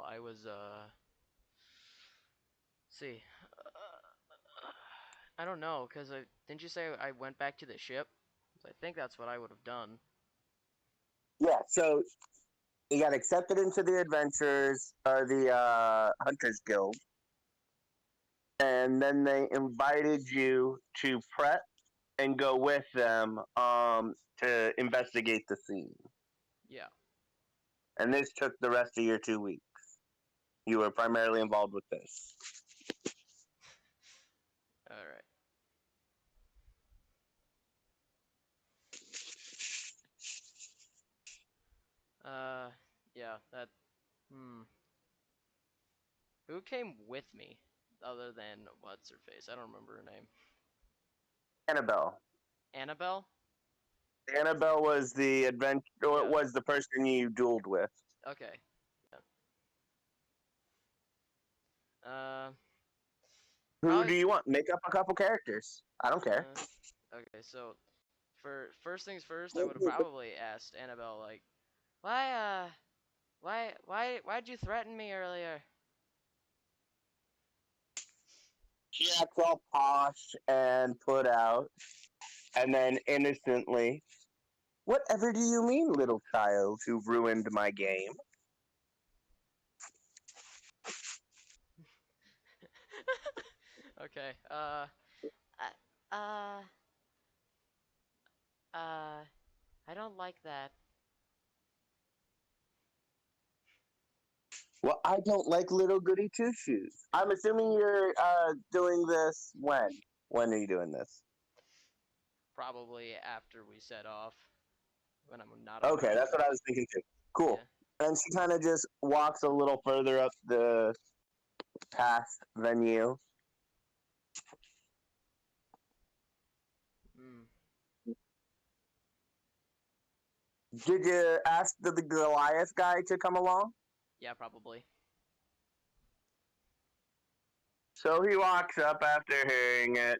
I was see, I don't know, cause didn't you say I went back to the ship? I think that's what I would have done. Yeah, so you got accepted into the adventures or the Hunters Guild, and then they invited you to prep and go with them to investigate the scene. Yeah. And this took the rest of your 2 weeks. You were primarily involved with this. All right. Uh, yeah. That. Hmm. Who came with me, other than what's her face? I don't remember her name. Annabelle. Annabelle. Annabelle was the Yeah. was the person you dueled with. Okay. Yeah. Uh, Who do probably. you want? Make up a couple characters. I don't care. Uh, okay. So, for first things first, I would have probably asked Annabelle like, why'd you threaten me earlier? She acts all posh and put out, and then innocently, whatever do you mean, little child, who ruined my game? Okay. I, uh, uh, I don't like that. Well, I don't like little goody two shoes. I'm assuming you're doing this when? When are you doing this? Probably after we set off, when I'm not on Okay, that's duty. what I was thinking too. Cool. Yeah. And she kind of just walks a little further up the path than you. Hmm. Did you ask the Goliath guy to come along? Yeah, probably. So he walks up after hearing it,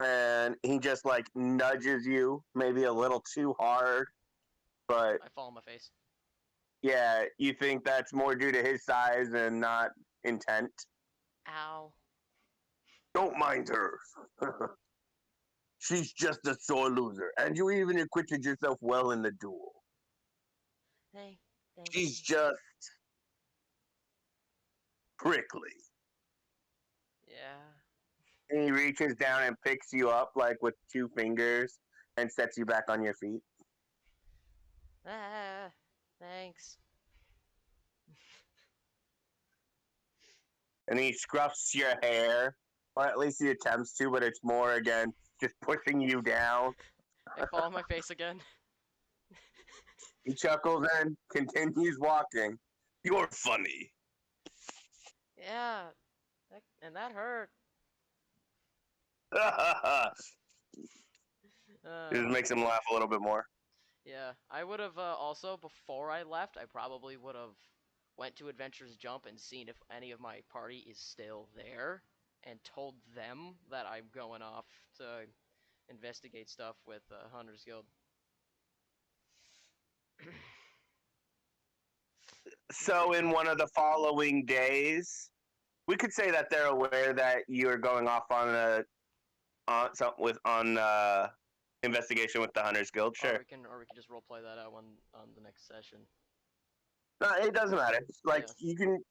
and he just like nudges you, maybe a little too hard, but I fall on my face. yeah, you think that's more due to his size and not intent. Ow. Don't mind her. She's just a sore loser, and you even acquitted yourself well in the duel. Hey, thank She's you. just prickly. Yeah. And he reaches down and picks you up like with 2 fingers and sets you back on your feet. Ah, thanks. And he scruffs your hair, or at least he attempts to, but it's more again just pushing you down. I fall on my face again. He chuckles and continues walking. You're funny. Yeah, and that hurt. Just Uh, makes him laugh a little bit more. yeah. I would have also before I left. I probably would have went to Adventures Jump and seen if any of my party is still there, and told them that I'm going off to investigate stuff with Hunters Guild. So in one of the following days, we could say that they're aware that you're going off on a on investigation with the Hunters Guild. Or Sure. we can just roleplay that out on the next session. No, it doesn't matter. Like Yeah, you can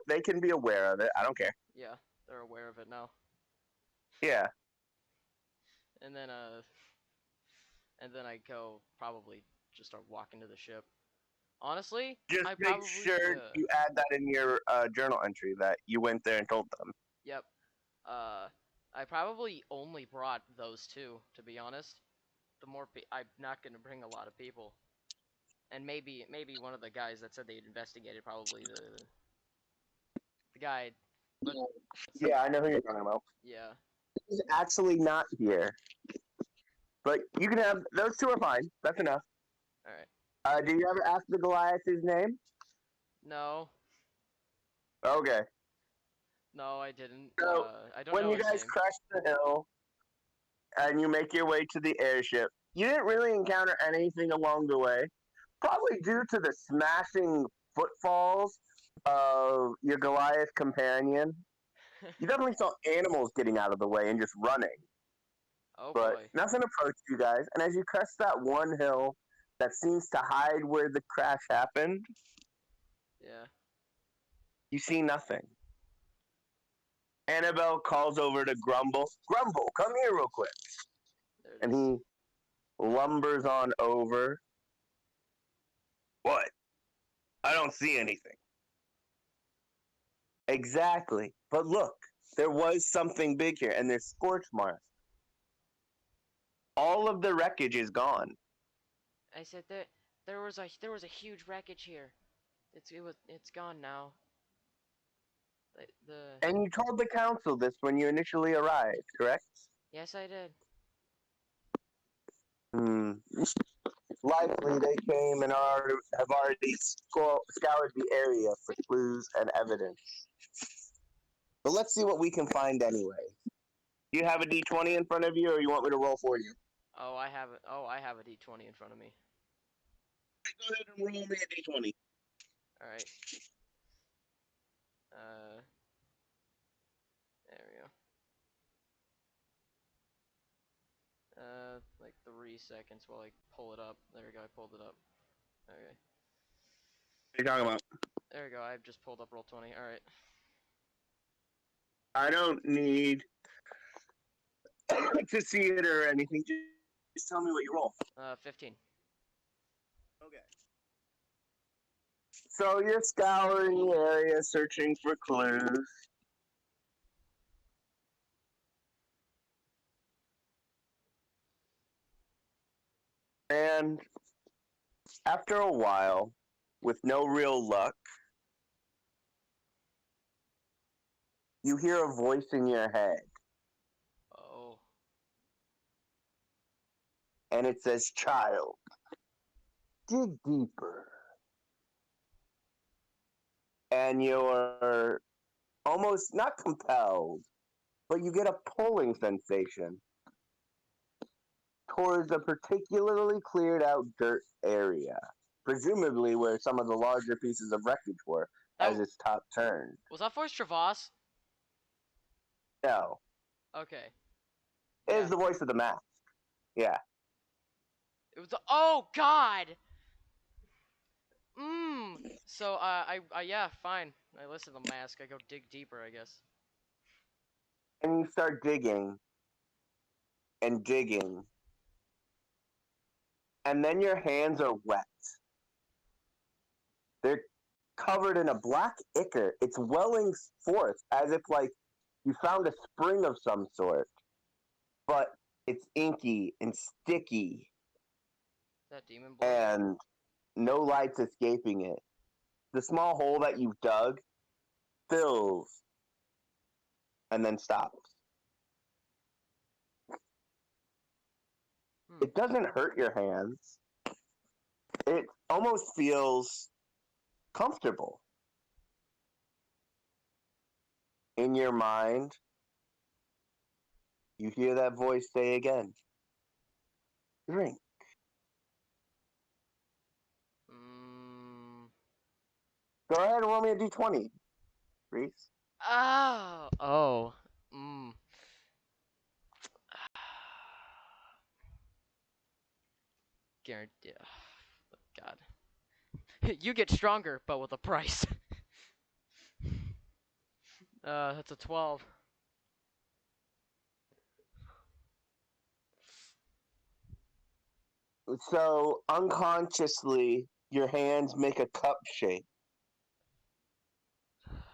they can be aware of it. I don't care. yeah, they're aware of it now. Yeah, And then I go probably just start walking to the ship. Honestly, just I make probably sure you add that in your journal entry that you went there and told them. yep. Uh, I probably only brought those two, to be honest. I'm not gonna bring a lot of people, and maybe one of the guys that said they'd investigated, probably the guy. Let let's see. Yeah, I know who you're talking about. Yeah. He's actually not here, but you can have those two are fine. That's enough. All right. Do you ever ask the Goliath his name? No, Okay. no, I didn't. So I don't when know you his guys name. crash the hill and you make your way to the airship, you didn't really encounter anything along the way. Probably due to the smashing footfalls of your Goliath companion. You definitely saw animals getting out of the way and just running, Oh but boy. nothing approached you guys. And as you crest that one hill that seems to hide where the crash happened, Yeah. you see nothing. Annabelle calls over to Grumble. Grumble, come here real quick. There it And is. he lumbers on over. What? I don't see anything. Exactly. But look, there was something big here, and there's scorch marks. All of the wreckage is gone. I said that there was a huge wreckage here. It's gone now. The And you told the council this when you initially arrived, correct? Yes, I did. Hmm. Likely they came and have already scoured the area for clues and evidence. But let's see what we can find anyway. Do you have a d20 in front of you, or you want me to roll for you? Oh, I have it. Oh, I have a d20 in front of me. Go ahead and roll me a d20. All right. There we go. Like 3 seconds while I pull it up. There we go. I pulled it up. Okay. What are you talking about? There we go. I've just pulled up roll 20. All right. I don't need to see it or anything. Just tell me what you roll. 15. Okay. So you're scouring the area, searching for clues. And after a while, with no real luck, you hear a voice in your head. Oh. And it says, "Child, dig deeper." And you're almost not compelled, but you get a pulling sensation towards a particularly cleared out dirt area, presumably where some of the larger pieces of wreckage were, as That its top turned. was that voice Travas? No, Okay. it Yeah. is the voice of the mask. Yeah. It was. Oh God. So yeah, fine. I listen to the mask. I go dig deeper, I guess. And you start digging and digging, and then your hands are wet. They're covered in a black ichor. It's welling forth as if like you found a spring of some sort, but it's inky and sticky Is that demon blood? and no light's escaping it. The small hole that you've dug fills and then stops. It doesn't hurt your hands. It almost feels comfortable. In your mind, you hear that voice say again, "Drink." Mm. Go ahead and roll me a d20, Reese. Oh. Oh. Mm. Guarantee. God. You get stronger, but with a price. That's a 12. So unconsciously, your hands make a cup shape,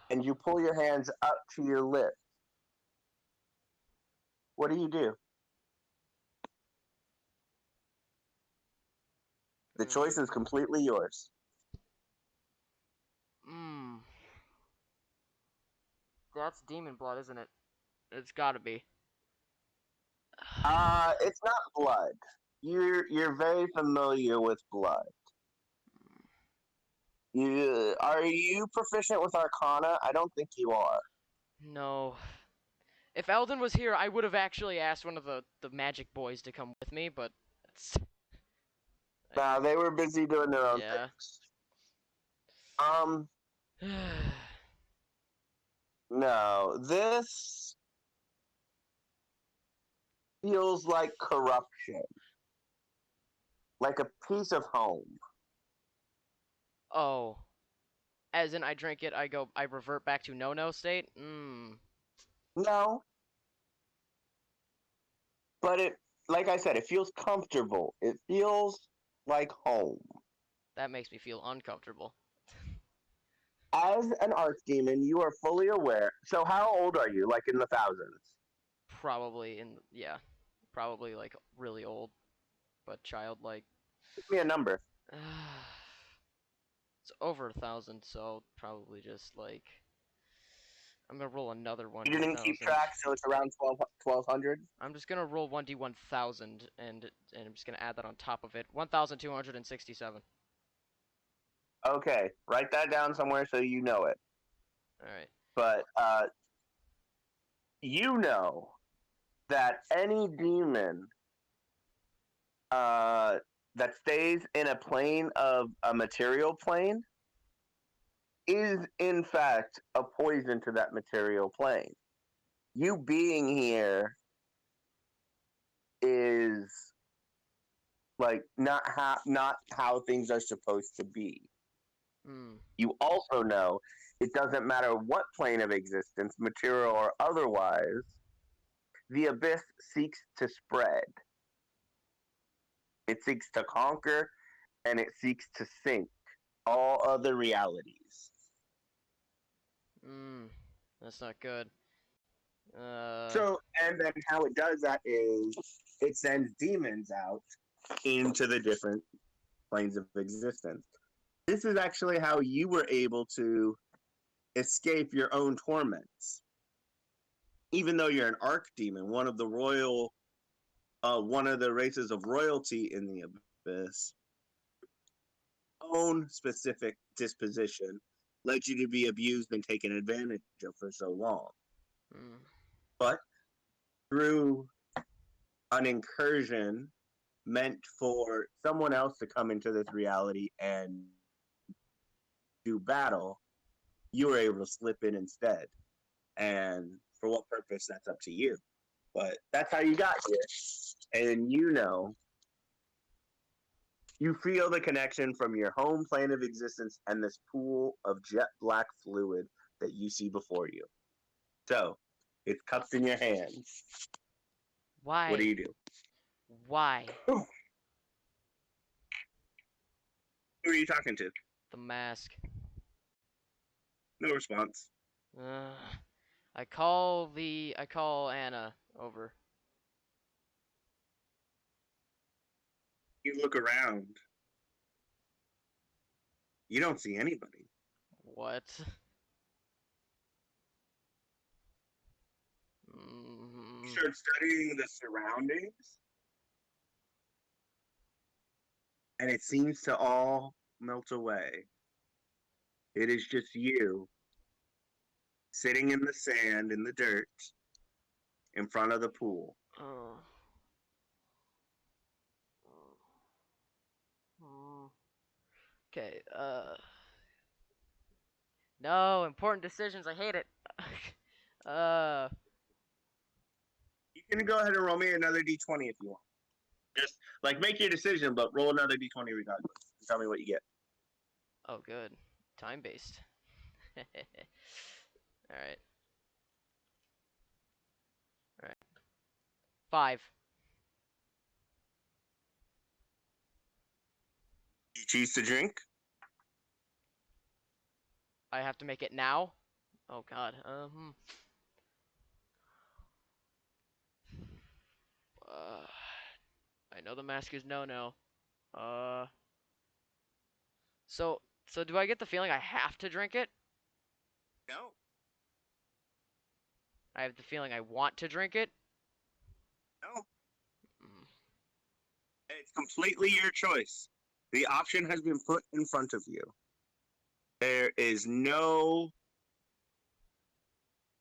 and you pull your hands up to your lips. What do? The choice is completely yours. Mmm. That's demon blood, isn't it? It's gotta be. It's not blood. You're very familiar with blood. Are you proficient with Arcana? I don't think you are. No. If Eldon was here, I would have actually asked one of the magic boys to come with me, but it's. Nah, they were busy doing their own Yeah. things. Um, no, this feels like corruption, like a piece of home. Oh, as in I drink it, I revert back to no state. No, but it, like I said, it feels comfortable. It feels like home. That makes me feel uncomfortable. As an archdemon, you are fully aware. So, how old are you? Like in the thousands? Probably like really old, but childlike. Give me a number. It's over 1,000, so probably just like I'm gonna roll another You didn't keep 1d1,000. track, so it's around 1200. I'm just gonna roll 1d1,000 and I'm just gonna add that on top of it. 1,267. Okay, write that down somewhere so you know it. All right. But you know that any demon that stays in a plane of a material plane is in fact a poison to that material plane. You being here is like not how things are supposed to be. Hmm. You also know it doesn't matter what plane of existence, material or otherwise, the abyss seeks to spread. It seeks to conquer and it seeks to sink all other realities. Hmm. That's not good. Uh. So, and then how it does that is it sends demons out into the different planes of existence. This is actually how you were able to escape your own torments. Even though you're an archdemon, one of the races of royalty in the abyss, own specific disposition led you to be abused and taken advantage of for so long. Hmm. But through an incursion meant for someone else to come into this reality and do battle, you were able to slip in instead. And for what purpose, that's up to you. But that's how you got here. And you feel the connection from your home plane of existence and this pool of jet black fluid that you see before you. So, it's cupped in your hands. What do Why? you do? Why? Who are you talking to? The mask. No response. Uh, I call Anna over. You look around. You don't see anybody. What? You Mm, start studying the surroundings, and it seems to all melt away. It is just you sitting in the sand, in the dirt, in front of the pool. uh, uh, okay. No important decisions. I hate it. uh, You can go ahead and roll me another d20 if you want. Just like make your decision, but roll another d20 regardless. And tell me what you get. oh, good. Time based. All right. All right. 5. You choose to drink. I have to make it now. Oh God. Uh, I know the mask is no. Uh. So do I get the feeling I have to drink it? No, I have the feeling I want to drink it. no. Mm. It's completely your choice. The option has been put in front of you. There is no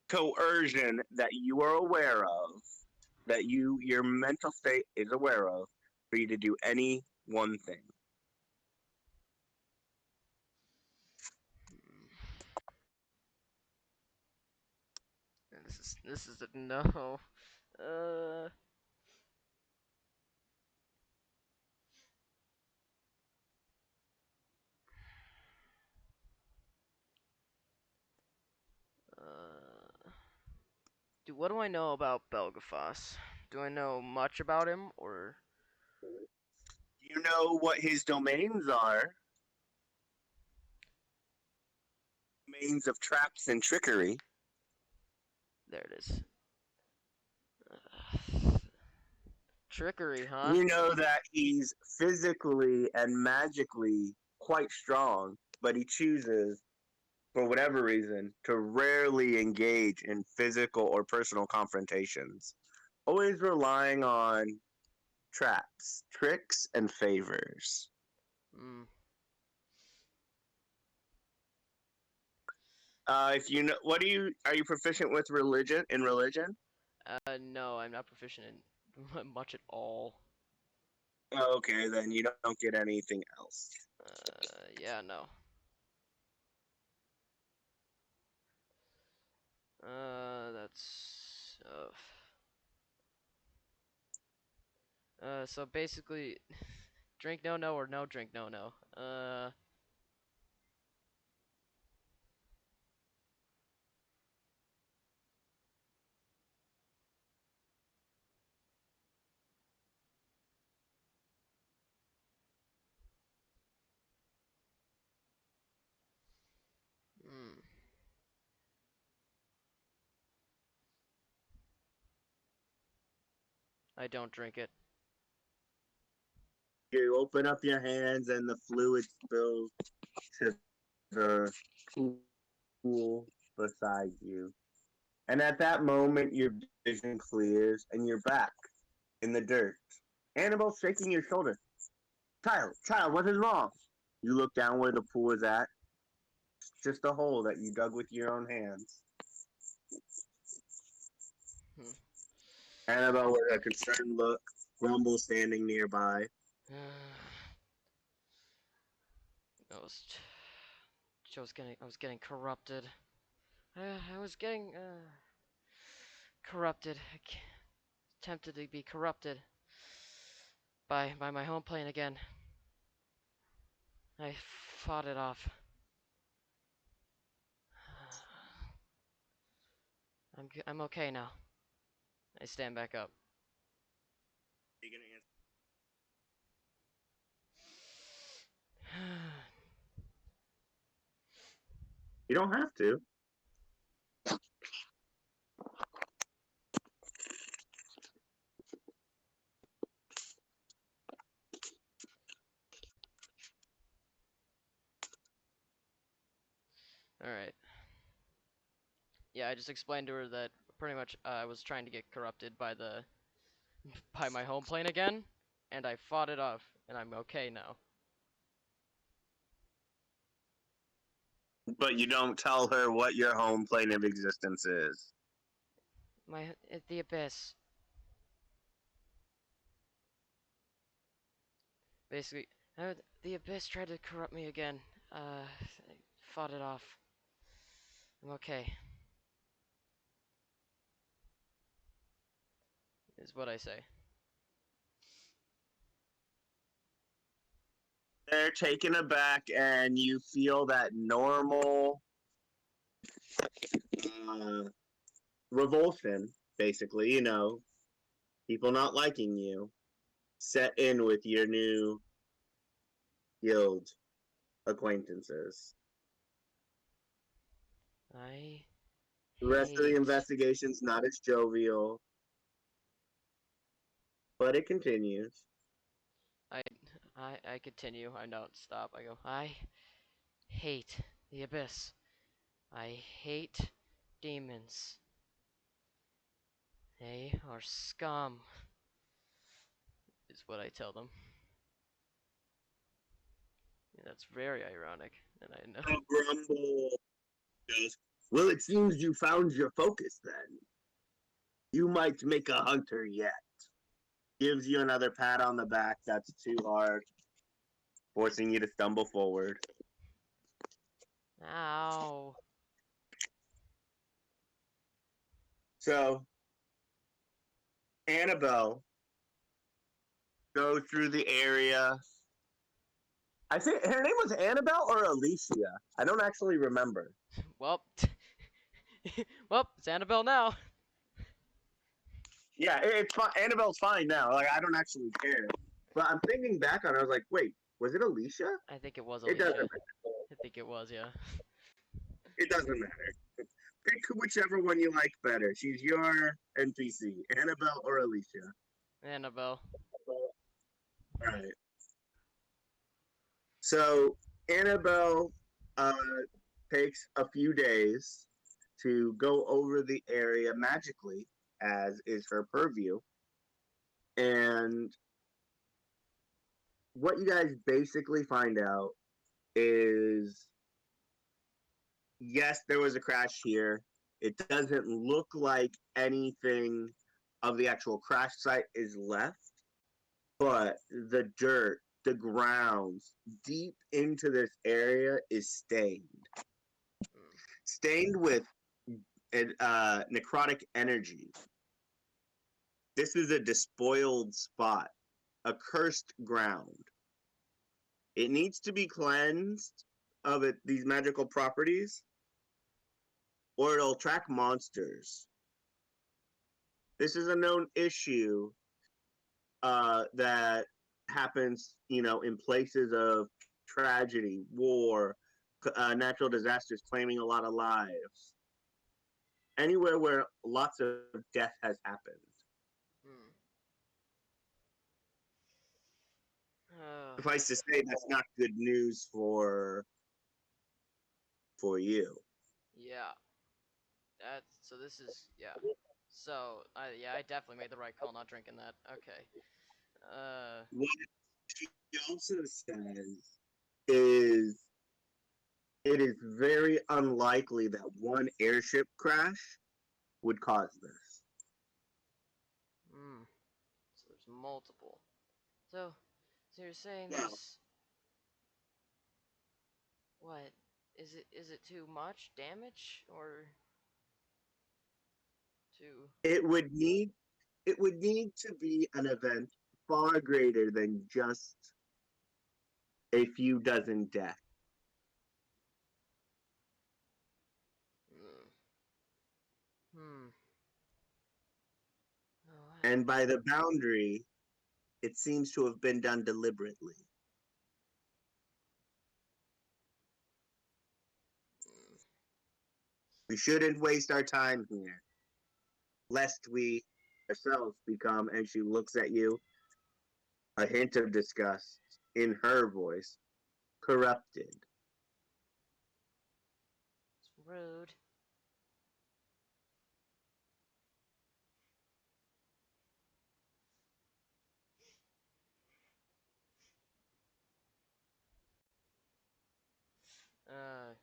coercion that you are aware of, that your mental state is aware of, for you to do any one thing. This is a no. Uh. Uh. What do I know about Belgafoss? Do I know much about him, or You know what his domains are. Domains of traps and trickery. there it is? Uh, trickery, huh? You know that he's physically and magically quite strong, but he chooses, for whatever reason, to rarely engage in physical or personal confrontations, always relying on traps, tricks, and favors. Hmm. If you know, what are you proficient with religion? In religion? No, I'm not proficient in much at all. Okay, then you don't get anything else. Yeah, no. That's. So basically, drink no no or no drink no no. Hmm. I don't drink it. You open up your hands and the fluid spills to the pool beside you. And at that moment, your vision clears and you're back in the dirt. Annabelle's shaking your shoulder. Child, what is wrong? You look down where the pool is at. It's just a hole that you dug with your own hands. Hmm. Annabelle, with a concerned look, Grumble standing nearby. I was. I was getting corrupted. I was getting corrupted. Tempted to be corrupted by my home plane again. I fought it off. I'm okay now. I stand back up. You don't have to. All right. Yeah, I just explained to her that pretty much I was trying to get corrupted by the by my home plane again, and I fought it off, and I'm okay now. But you don't tell her what your home plane of existence is. The abyss. Basically, the abyss tried to corrupt me again. I fought it off. I'm okay. Is what I say. They're taken aback, and you feel that normal uh, revulsion, basically, people not liking you, set in with your new guild acquaintances. I The rest of the hate. investigation's not as jovial, but it continues. I I continue. I don't stop. I go. I hate the abyss. I hate demons. They are scum. Is what I tell them. That's very ironic, and I know. Grumble goes, well, it seems you found your focus then. You might make a hunter yet. Gives you another pat on the back that's too hard, forcing you to stumble forward. Ow. So Annabelle goes through the area. I think her name was Annabelle or Alicia. I don't actually remember. Well, well, it's Annabelle now. Yeah, it's fine. Annabelle's fine now. Like I don't actually care. But I'm thinking back on it, I was like, wait, was it Alicia? I think it was It doesn't Alicia. matter. I think it was, yeah. It doesn't matter. Pick whichever one you like better. She's your NPC, Annabelle or Alicia. Annabelle. All right. So Annabelle uh, takes a few days to go over the area magically, as is her purview. And what you guys basically find out is yes, there was a crash here. It doesn't look like anything of the actual crash site is left, but the dirt, the grounds deep into this area is Mm. stained with necrotic energy. This is a despoiled spot, a cursed ground. It needs to be cleansed of these magical properties, or it'll attract monsters. This is a known issue that happens, in places of tragedy, war, natural disasters claiming a lot of lives. Anywhere where lots of death has happened. Mm. Suffice to say, that's not good news for you. Yeah. So this is yeah. So I definitely made the right call not drinking that. Okay. What she also says is it is very unlikely that one airship crash would cause this. Hmm. So there's multiple. So so you're saying Well, there's what? Is it too much damage or too? it would need it would need to be an event far greater than just a few dozen deaths. Mm. Hmm. Oh, And by the boundary, it seems to have been done deliberately. mm. We shouldn't waste our time here, lest we ourselves become, and she looks at you, a hint of disgust in her voice, corrupted. It's rude. Uh,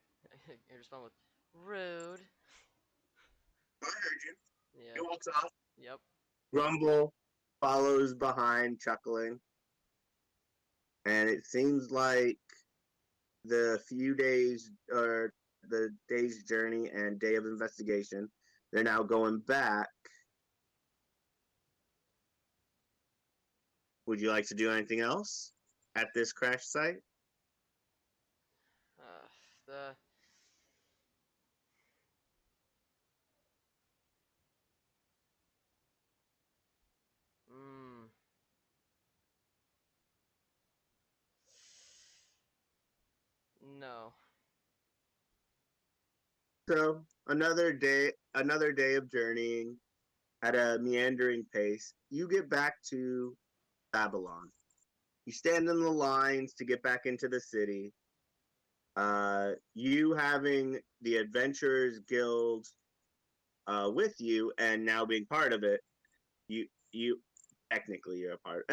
you respond with rude. I heard you. He Yeah. walks off. Yep. Grumble follows behind, chuckling. And it seems like the few days or the day's journey and day of investigation, they're now going back. Would you like to do anything else at this crash site? The mm. No. So another day of journeying at a meandering pace. You get back to Babylon. You stand in the lines to get back into the city. You having the Adventurers Guild with you and now being part of it, you technically you're a part.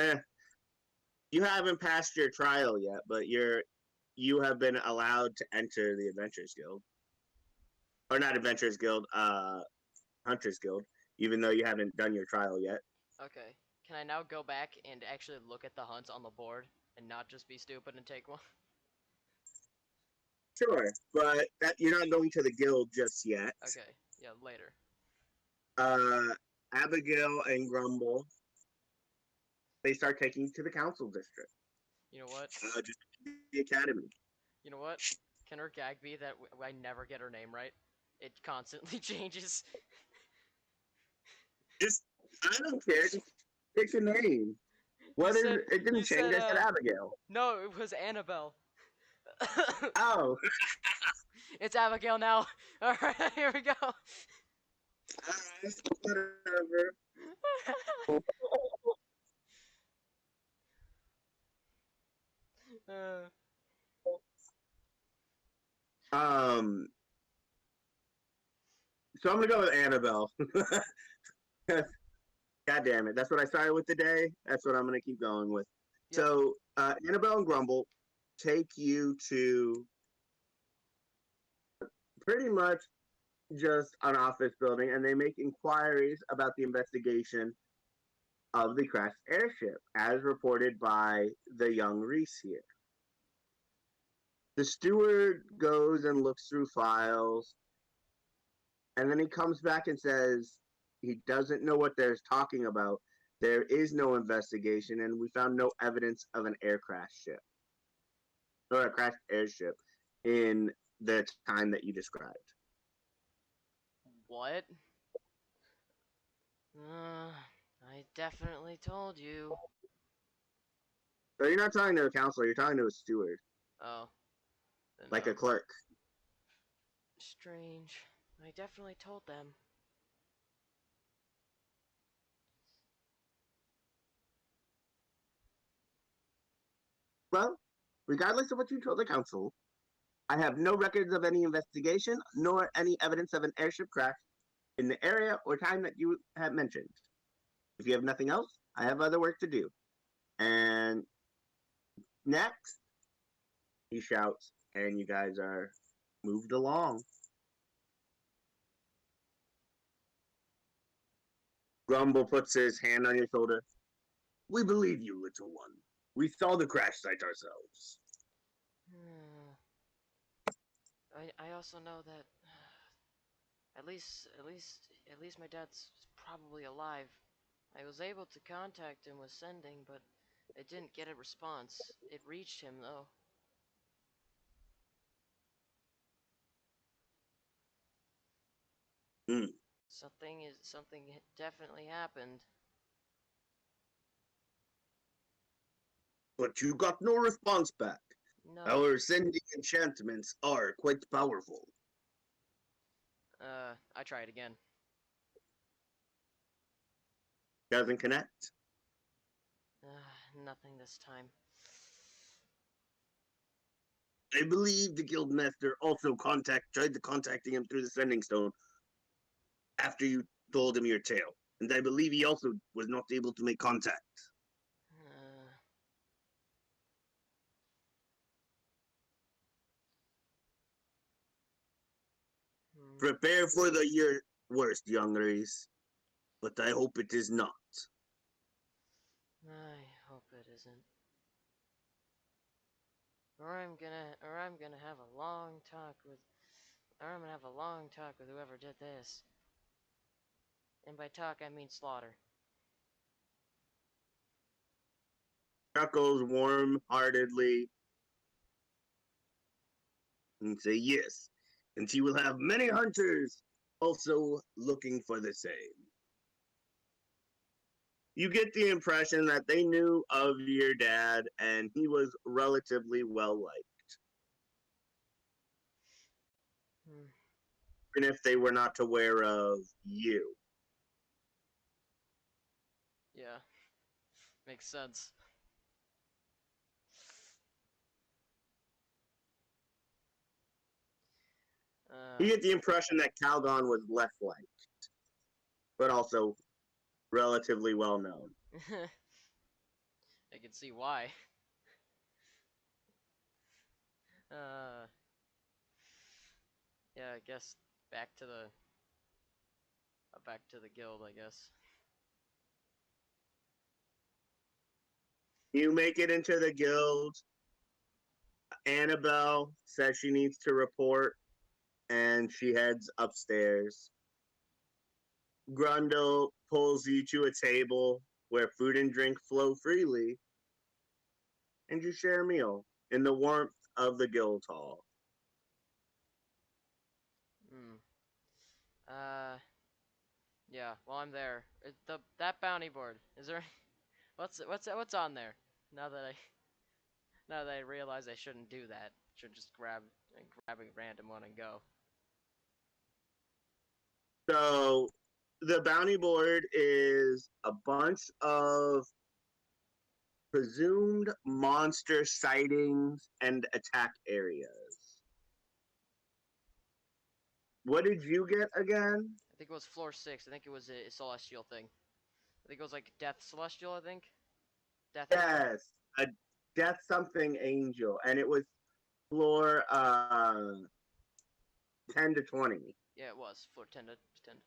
You haven't passed your trial yet, but you have been allowed to enter the Adventurers Guild, or not Adventurers Guild, Hunters Guild, even though you haven't done your trial yet. Okay. Can I now go back and actually look at the hunts on the board and not just be stupid and take one? Sure, but you're not going to the guild just yet. Okay. Yeah, later. Abigail and Grumble, they start taking you to the council district. You know what? Just the academy. You know what? Can her gag be that I never get her name right? It constantly changes. Just, I don't care. Just pick a name. You What is said it? Didn't you change. said I said Abigail. no, it was Annabelle. Oh, It's Abigail now. All right, here we go. alright, whatever. uh, Um, so I'm gonna go with Annabelle. God damn it. That's what I started with today. That's what I'm going to keep going with. yep. So, Annabelle and Grumble take you to pretty much just an office building and they make inquiries about the investigation of the crashed airship, as reported by the young Reese here. The steward goes and looks through files, and then he comes back and says he doesn't know what they're talking about. There is no investigation, and we found no evidence of an air crash ship or a crashed airship in the time that you described. What? I definitely told you. So you're not talking to a counselor, you're talking to a steward, Oh, then like a clerk. strange. I definitely told them. Well, regardless of what you told the council, I have no records of any investigation nor any evidence of an airship crash in the area or time that you have mentioned. If you have nothing else, I have other work to do. And next, he shouts, and you guys are moved along. Grumble puts his hand on your shoulder. We believe you, little one. We saw the crash site ourselves. Hmm. I also know that at least my dad's probably alive. I was able to contact him with sending, but I didn't get a response. It reached him though. Hmm. Something definitely happened. But you got no response back. No. Our sending enchantments are quite powerful. I tried again. Doesn't connect. Nothing this time. I believe the guildmaster also tried to contacting him through the sending stone after you told him your tale, and I believe he also was not able to make contact. Uh, hmm. Prepare for the year worst, young Reese, but I hope it is not. I hope it isn't. Or I'm gonna have a long talk with, or I'm gonna have a long talk with whoever did this. And by talk, I mean slaughter. Chuckles warm-heartedly and say yes, and she will have many hunters also looking for the same. You get the impression that they knew of your dad and he was relatively well liked, Hmm. even if they were not aware of you. Yeah, makes sense. You Uh, get the impression that Calgon was less liked, but also relatively well known. I can see why. Uh, yeah, I guess back to the back to the guild, I guess. You make it into the guild. Annabelle says she needs to report, and she heads upstairs. Grundle pulls you to a table where food and drink flow freely, and you share a meal in the warmth of the guild hall. Hmm. Uh. Yeah. While I'm there, that bounty board. Is there? What's on there? Now that I now that I realize I shouldn't do that. Should just grab a random one and go. So the bounty board is a bunch of presumed monster sightings and attack areas. What did you get again? I think it was floor 6. I think it was a celestial thing. I think it was like Death Celestial. I think Death Angel. Yes, a death something angel, and it was floor 10 to 20. Yeah, it was floor 10 to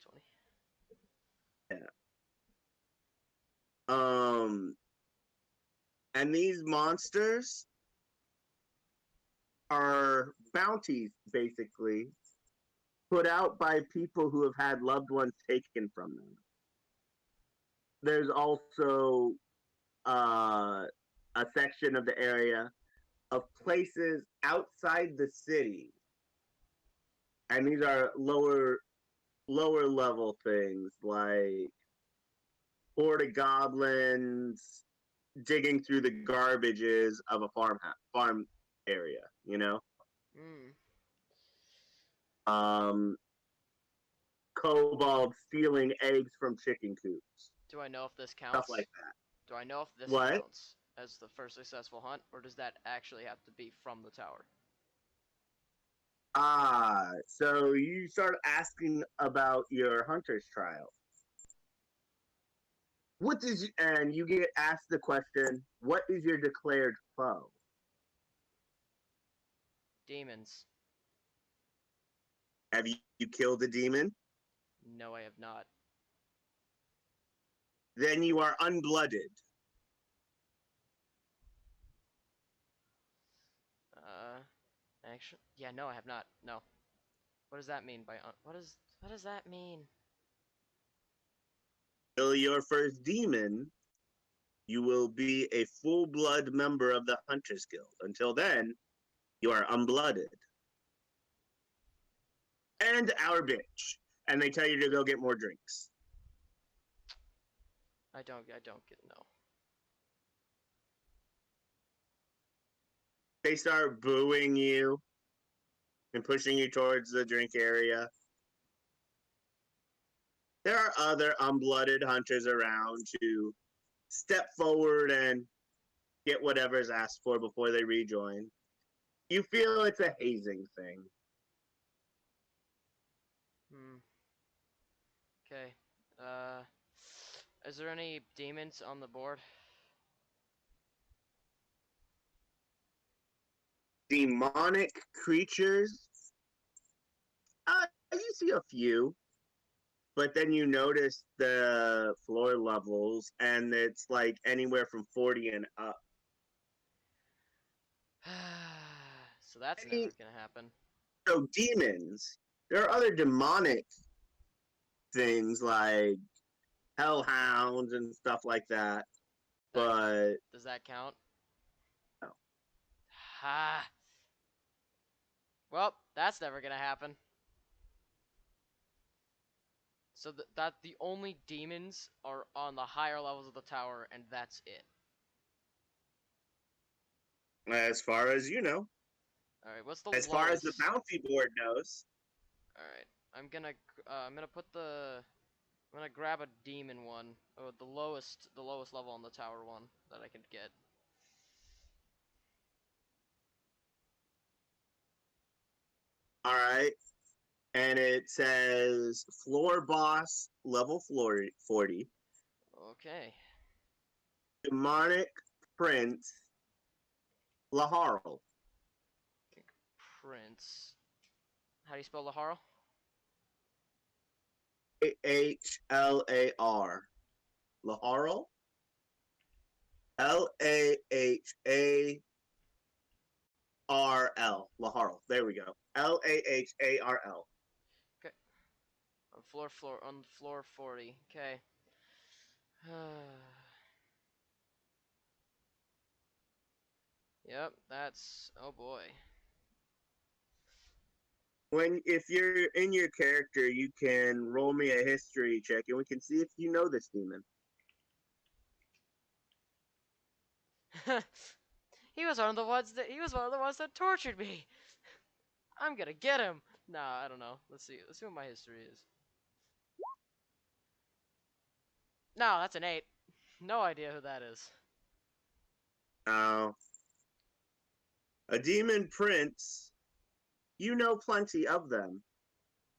20. Yeah. Um, and these monsters are bounties, basically, put out by people who have had loved ones taken from them. There's also uh, a section of the area of places outside the city, and these are lower level things like horde of goblins digging through the garbages of a farm area. You know, Hmm. um, kobolds stealing eggs from chicken coops, Do I know if this stuff counts? like that. Do I know if this What? counts as the first successful hunt, or does that actually have to be from the tower? So you start asking about your hunter's trial. And you get asked the question, what is your declared foe? Demons. Have you killed a demon? No, I have not. Then you are unblooded. Uh, actually, yeah, no, I have not. No. What does that mean by what does that mean? Kill your first demon, you will be a full blood member of the Hunters Guild. Until then, you are unblooded. And our bitch. And they tell you to go get more drinks. I don't get no. They start booing you and pushing you towards the drink area. There are other unblooded hunters around to step forward and get whatever's asked for before they rejoin. You feel it's a hazing thing. Hmm. Okay. Uh, is there any demons on the board? Demonic creatures, you see a few, but then you notice the floor levels, and it's like anywhere from 40 and up. So that's Any, never gonna happen. so demons, there are other demonic things like hellhounds and stuff like that, That but does that count? no. Ha. Well, that's never gonna happen. So that the only demons are on the higher levels of the tower, and that's it. As far as you know, All right. What's the as far as the lowest? bounty board knows. All right. I'm gonna put the I'm gonna grab a demon one. Oh, the lowest level on the tower one that I could get. All right. And it says floor boss level 40, Okay. demonic prince Laharl. Prince. How do you spell Laharo? Hlar. Laharl? Laharl. Laharl. There we go. Laharl. Okay. On floor 40. Okay. Yep, that's oh boy. If you're in your character, you can roll me a history check, and we can see if you know this demon. He was one of the ones that tortured me. I'm gonna get him. Nah, I don't know. Let's see. Let's see what my history is. No, that's an 8. No idea who that is. Now, a demon prince, you know plenty of them.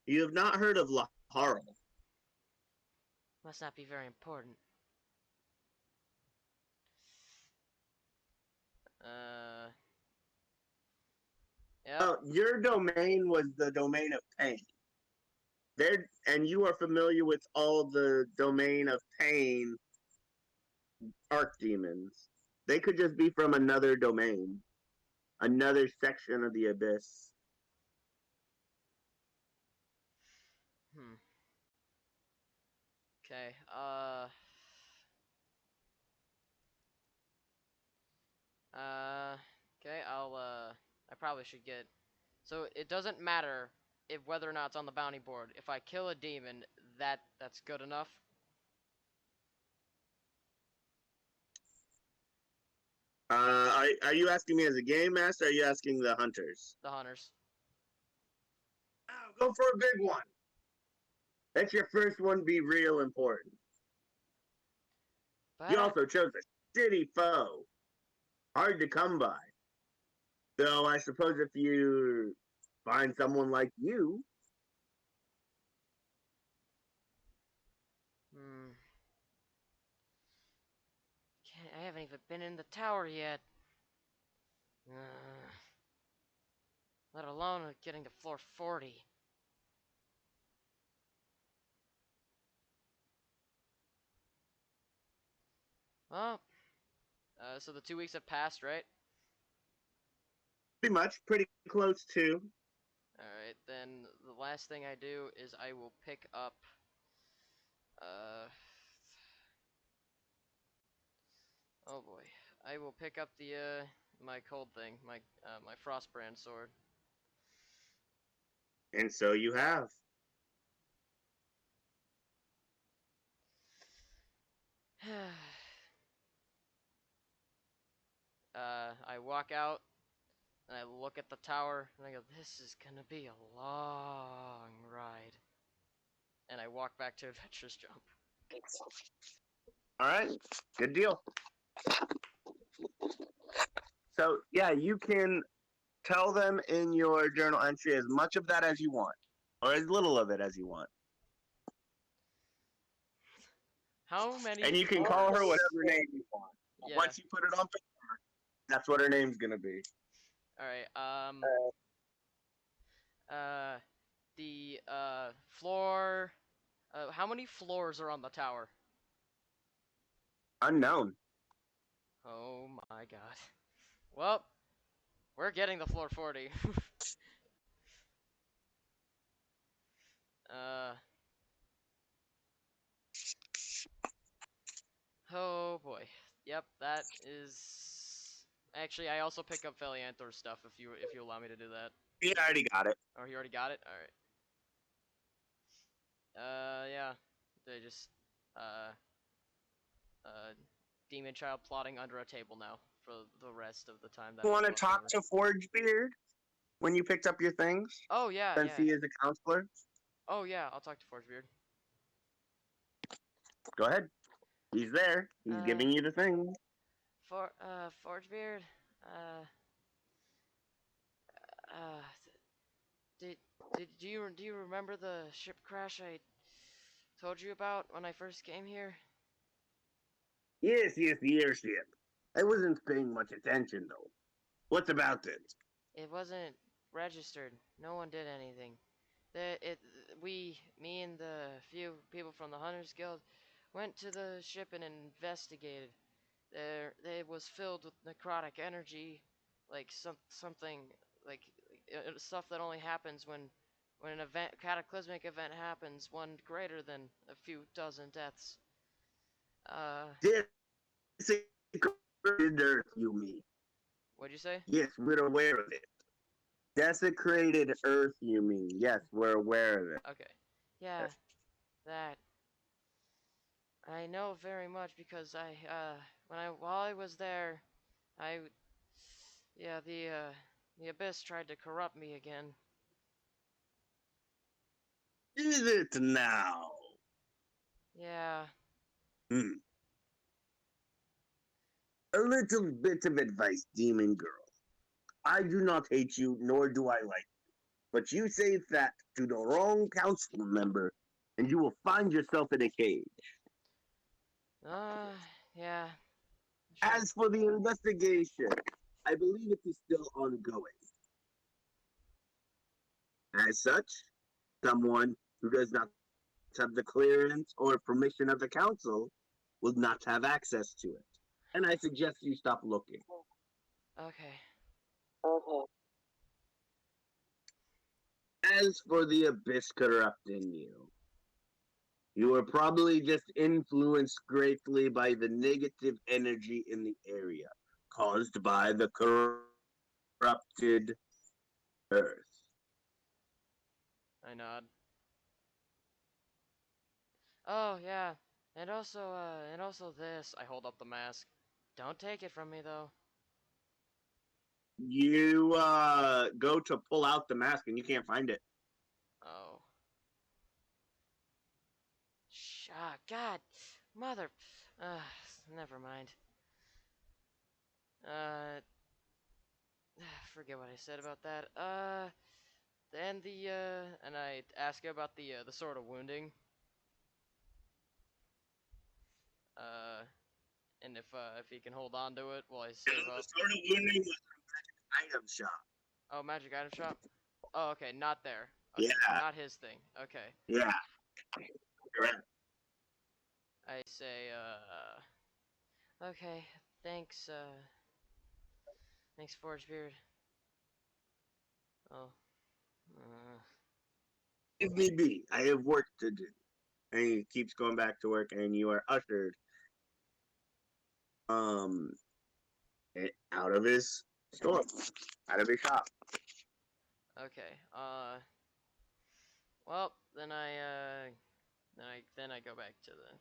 You have not heard of Laharl. Must not be very important. Uh, yep. Oh, your domain was the domain of pain. There, and you are familiar with all the domain of pain archdemons. They could just be from another domain, another section of the abyss. Hmm. Okay. Okay. I probably should get. So it doesn't matter if whether or not it's on the bounty board. If I kill a demon, that's good enough. Are you asking me as a game master? Or are you asking the hunters? The hunters. Oh, go for a big one. Let your first one be real important. But You also chose a shitty foe. Hard to come by. Though I suppose if you find someone like you, hmm. I haven't even been in the tower yet. Let alone getting to floor 40. Well, so the 2 weeks have passed, right? pretty close to. Alright, then the last thing I do is I will pick up, uh, oh boy. I will pick up my cold thing, my Frostbrand sword. And so you have. I walk out, and I look at the tower, and I go, this is gonna be a long ride. And I walk back to Adventurous Jump. All right, good deal. So, yeah, you can tell them in your journal entry as much of that as you want, or as little of it as you want. How many And you can floors? call her whatever name you want. Yeah. Once you put it on paper, that's what her name's going to be. Alright, uh, the, floor, how many floors are on the tower? Unknown. Oh my god. Well, we're getting the floor 40. uh, oh boy. Yep, that is... Actually, I also pick up Felianthor's stuff if you allow me to do that. He already got it. Oh, you already got it? Alright. Yeah. They just, uh, uh, demon child plotting under a table now for the rest of the time that You it's want to supposed to talk cover. to Forgebeard when you picked up your things? Oh, yeah, Since yeah. he is a counselor? Oh, yeah, I'll talk to Forgebeard. Go ahead. He's there. He's giving you the things. Forgebeard, uh, uh, did, do you remember the ship crash I told you about when I first came here? Yes, the airship. I wasn't paying much attention, though. What's about it? It wasn't registered. No one did anything. Me and the few people from the Hunters Guild went to the ship and investigated. It was filled with necrotic energy, like something like stuff that only happens when when an event, cataclysmic event happens, one greater than a few dozen deaths. Uh, Desecrated Earth, you mean? what'd you say? Yes, we're aware of it. Desecrated Earth, you mean? Yes, we're aware of it. Okay. Yeah, that. I know very much because while I was there, I, yeah, the Abyss tried to corrupt me again. Is it now? Yeah, Hmm. A little bit of advice, demon girl. I do not hate you, nor do I like you. But you say that to the wrong council member, and you will find yourself in a cage. uh, yeah, sure. As for the investigation, I believe it is still ongoing. As such, someone who does not have the clearance or permission of the council will not have access to it. And I suggest you stop looking. Okay. As for the abyss corrupting you, you were probably just influenced greatly by the negative energy in the area caused by the corrupted earth. I nod. Oh yeah, and also this. I hold up the mask. Don't take it from me though. You go to pull out the mask and you can't find it. Oh. God, mother. Uh, never mind. Uh, forget what I said about that. And I ask you about the sort of wounding. Uh, and if he can hold on to it while I You save know, the up. sort of wounding was an item shop. Oh, magic item shop. Oh, okay, not there. Yeah, Okay, not his thing. Okay, yeah, correct. I say. Okay, thanks. Thanks, Forge Beard. Oh. Uh, If need be, I have work to do. And he keeps going back to work, and you are ushered um out of his store, out of his shop. okay. Well, then I go back to the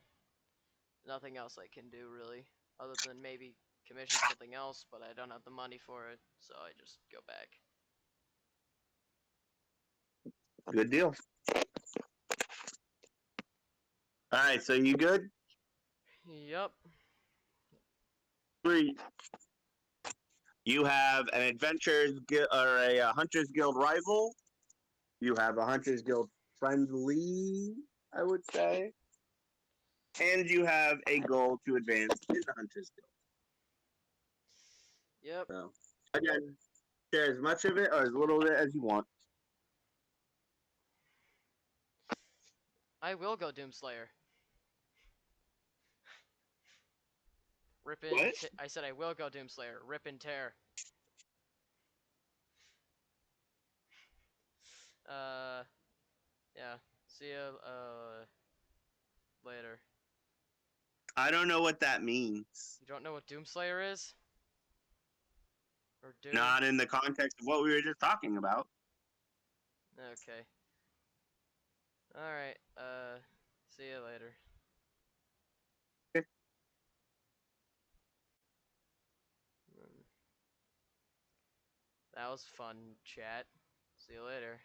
nothing else I can do really, other than maybe commission something else, but I don't have the money for it, so I just go back. Good deal. All right, so you good? Yep. Three. You have an adventurers or a hunters guild rival. You have a hunters guild friendly, I would say, and you have a goal to advance in the hunters Yep. guild. So again, share as much of it or as little of it as you want. I will go Doomslayer. What? I said I will go Doomslayer. Rip and tear. Uh, yeah. See ya. Later. I don't know what that means. You don't know what Doomslayer is? Or Doom? Not in the context of what we were just talking about. Okay. All right. See you later. Mm, that was fun, chat. See you later.